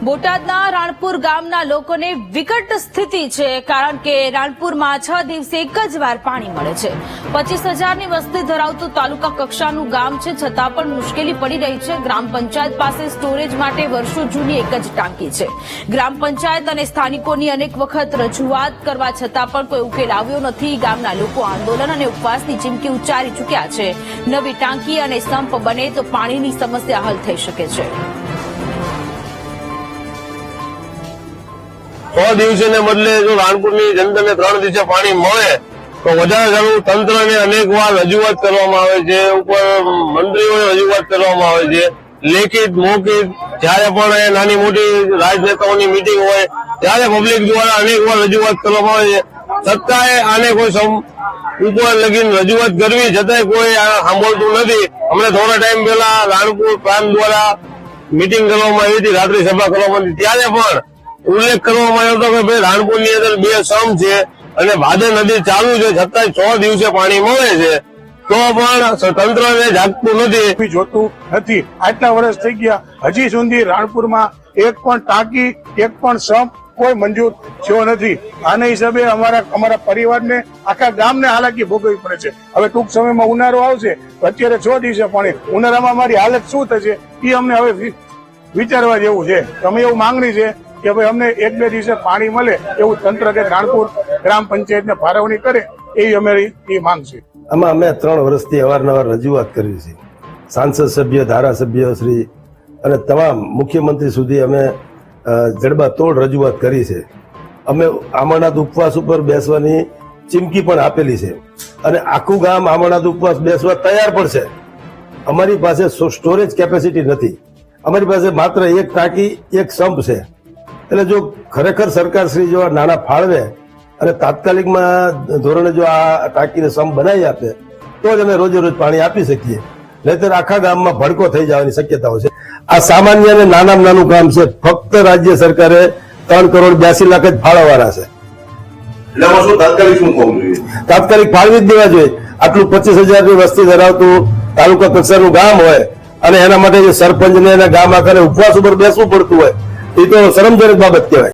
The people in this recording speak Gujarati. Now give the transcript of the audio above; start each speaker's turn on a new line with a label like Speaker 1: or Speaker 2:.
Speaker 1: બોટાદના રાણપુર ગામના લોકોને વિકટ સ્થિતિ છે, કારણ કે રાણપુરમાં 6 દિવસે એક જ વાર પાણી મળે છે। 25,000ની વસ્તી ધરાવતું તાલુકા કક્ષાનું ગામ છે, છતાં પણ મુશ્કેલી પડી રહી છે। ગ્રામ પંચાયત પાસે સ્ટોરેજ માટે વર્ષો જૂની એક જ ટાંકી છે। ગ્રામ પંચાયત અને સ્થાનિકોની અનેક વખત રજૂઆત કરવા છતાં પણ કોઈ ઉકેલ આવ્યો નથી। ગામના લોકો આંદોલન અને ઉપવાસની ચીમકી ઉચ્ચારી ચૂક્યા છે। નવી ટાંકી અને સંપ બને તો પાણીની સમસ્યા હલ થઈ શકે છે।
Speaker 2: 100 દિવસે બદલે જો રાણપુરની જનતાને 3 દિવસે પાણી મળે તો વધારે સારું। તંત્રને અનેક વાર રજૂઆત કરવામાં આવે છે, ઉપર મંત્રીઓને રજૂઆત કરવામાં આવે છે, લેખિત મૌખિક જયારે પણ નાની મોટી રાજનેતાઓની મિટિંગ હોય ત્યારે પબ્લિક દ્વારા અનેક વાર રજૂઆત કરવામાં આવે છે, છતાંય આને કોઈ ઉપર લગીને રજૂઆત કરવી છતાંય કોઈ સાંભળતું નથી। હમણાં થોડા ટાઈમ પહેલા રાણપુર પ્રાંત દ્વારા મિટિંગ કરવામાં આવી હતી, રાત્રિ સભા કરવામાં આવી, ત્યારે પણ ઉલ્લેખ કરવામાં આવ્યો હતો કે ભાઈ રાણપુરની અંદર 2 સમ છે અને ભાદર નદી ચાલુ છે, છતાંય 100 દિવસે પાણી મળે છે તો પણ તંત્રને જાગતું નથી,
Speaker 3: જોતું નથી। આટલા વર્ષ થઈ ગયા, હજી સુધી રાણપુરમાં એક પણ ટાંકી, એક પણ સમ કોઈ મંજૂર થયો નથી। આના હિસાબે અમારા પરિવારને, આખા ગામને હાલાકી ભોગવવી પડે છે। હવે ટૂંક સમયમાં ઉનાળો આવશે, અત્યારે 6 દિવસે પાણી, ઉનાળામાં અમારી હાલત શું થશે એ અમને હવે વિચારવા જેવું છે। અમે એવું માંગણી છે કે ભાઈ અમને 1-2 દિવસે પાણી મળે એવું તંત્ર કે રાણપુર ગ્રામ પંચાયતને ફાળવણી કરે, એવી અમારી માંગ છે।
Speaker 4: આમાં અમે 3 વર્ષથી અવારનવાર રજૂઆત કરી છે। સાંસદ સભ્ય, ધારાસભ્ય શ્રી અને તમામ મુખ્યમંત્રી સુધી અમે જડબાતોડ રજૂઆત કરી છે। અમે આમરનાથ ઉપવાસ ઉપર બેસવાની ચીમકી પણ આપેલી છે અને આખું ગામ આમરનાથ ઉપવાસ બેસવા તૈયાર પણ છે। અમારી પાસે સ્ટોરેજ કેપેસિટી નથી, અમારી પાસે માત્ર એક ટાંકી, એક સંપ છે। એટલે જો ખરેખર સરકાર શ્રી જો નાણાં ફાળવે અને તાત્કાલિકમાં ધોરણે જો આ ટાંકીને સંપ બનાવી આપે તો જ અમે રોજે રોજ પાણી આપી શકીએ, નહીતર આખા ગામમાં ભડકો થઈ જવાની શક્યતાઓ છે। આ સામાન્ય અને નાનામાં નાનું કામ છે, ફક્ત રાજ્ય સરકારે 3,82,00,000 જ ફાળવવાના છે। તાત્કાલિક ફાળવી જ દેવા જોઈએ। આટલું 25,000ની વસ્તી ધરાવતું તાલુકા કક્ષાનું ગામ હોય અને એના માટે સરપંચને એના ગામ આખાને ઉપવાસ ઉપર બેસવું પડતું હોય, એ તો શરમજનક બાબત કહેવાય।